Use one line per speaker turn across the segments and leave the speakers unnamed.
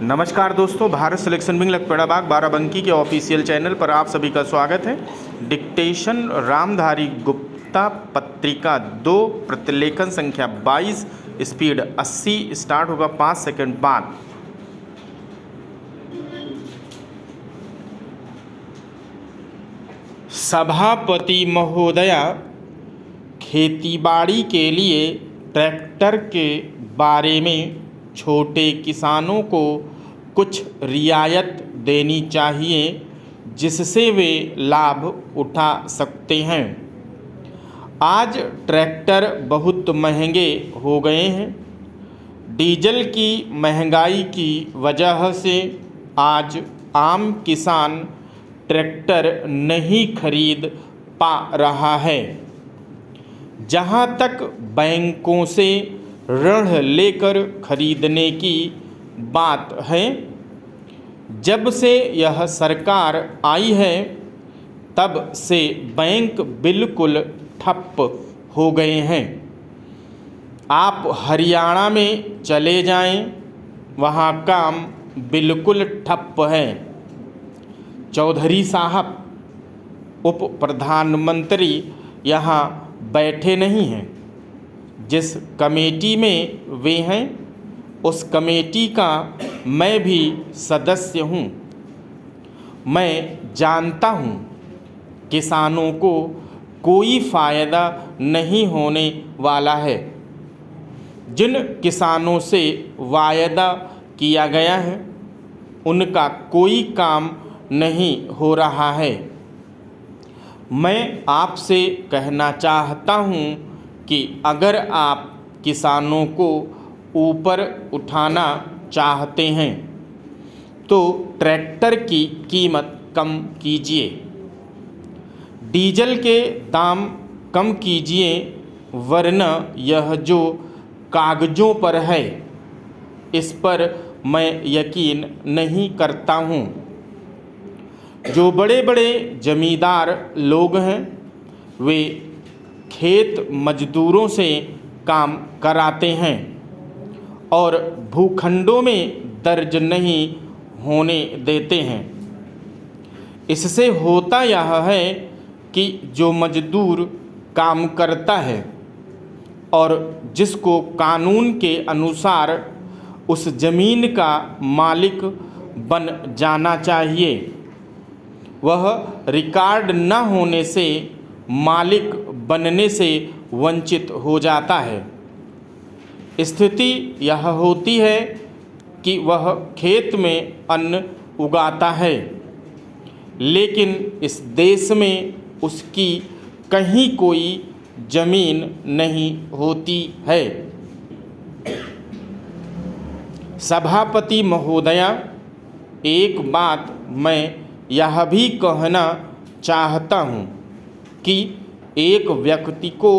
नमस्कार दोस्तों, Bharat selection wing Lakhperabagh Barabanki के ऑफिशियल चैनल पर आप सभी का स्वागत है। डिक्टेशन रामधारी गुप्ता पत्रिका 2 प्रतिलेखन संख्या 22 स्पीड 80 स्टार्ट होगा 5 सेकंड बाद। सभापति महोदया, खेतीबाड़ी के लिए ट्रैक्टर के बारे में छोटे किसानों को कुछ रियायत देनी चाहिए जिससे वे लाभ उठा सकते हैं। आज ट्रैक्टर बहुत महंगे हो गए हैं। डीजल की महंगाई की वजह से आज आम किसान ट्रैक्टर नहीं खरीद पा रहा है। जहाँ तक बैंकों से ऋण लेकर खरीदने की बात है, जब से यह सरकार आई है तब से बैंक बिल्कुल ठप हो गए हैं। आप हरियाणा में चले जाएं, वहाँ काम बिल्कुल ठप है। चौधरी साहब उप प्रधानमंत्री यहाँ बैठे नहीं हैं। जिस कमेटी में वे हैं उस कमेटी का मैं भी सदस्य हूँ। मैं जानता हूँ किसानों को कोई फ़ायदा नहीं होने वाला है। जिन किसानों से वायदा किया गया है उनका कोई काम नहीं हो रहा है। मैं आपसे कहना चाहता हूँ कि अगर आप किसानों को ऊपर उठाना चाहते हैं तो ट्रैक्टर की कीमत कम कीजिए, डीजल के दाम कम कीजिए, वरना यह जो कागज़ों पर है इस पर मैं यकीन नहीं करता हूँ। जो बड़े बड़े जमींदार लोग हैं वे खेत मजदूरों से काम कराते हैं और भूखंडों में दर्ज नहीं होने देते हैं। इससे होता यह है कि जो मजदूर काम करता है और जिसको कानून के अनुसार उस ज़मीन का मालिक बन जाना चाहिए, वह रिकॉर्ड न होने से मालिक बनने से वंचित हो जाता है। स्थिति यह होती है कि वह खेत में अन्न उगाता है, लेकिन इस देश में उसकी कहीं कोई जमीन नहीं होती है। सभापति महोदया, एक बात मैं यह भी कहना चाहता हूँ कि एक व्यक्ति को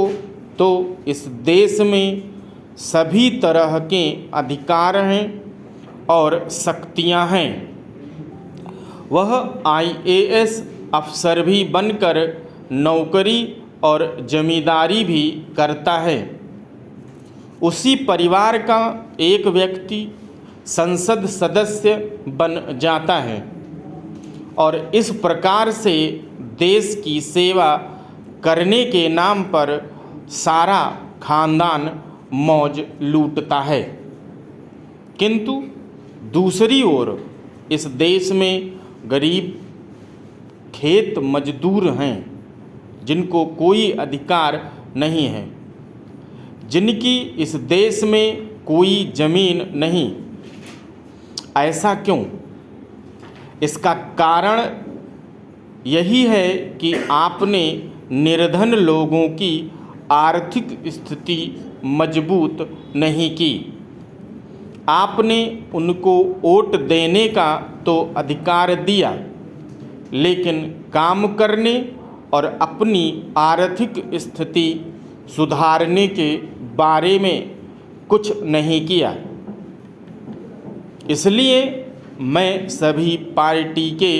तो इस देश में सभी तरह के अधिकार हैं और शक्तियाँ हैं। वह IAS अफसर भी बनकर नौकरी और जमींदारी भी करता है। उसी परिवार का एक व्यक्ति संसद सदस्य बन जाता है और इस प्रकार से देश की सेवा करने के नाम पर सारा खानदान मौज लूटता है। किंतु दूसरी ओर इस देश में गरीब खेत मजदूर हैं जिनको कोई अधिकार नहीं है, जिनकी इस देश में कोई ज़मीन नहीं। ऐसा क्यों? इसका कारण यही है कि आपने निर्धन लोगों की आर्थिक स्थिति मजबूत नहीं की। आपने उनको वोट देने का तो अधिकार दिया, लेकिन काम करने और अपनी आर्थिक स्थिति सुधारने के बारे में कुछ नहीं किया। इसलिए मैं सभी पार्टी के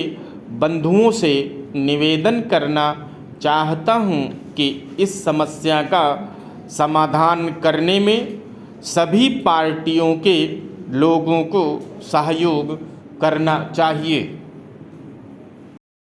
बंधुओं से निवेदन करना चाहता हूं कि इस समस्या का समाधान करने में सभी पार्टियों के लोगों को सहयोग करना चाहिए।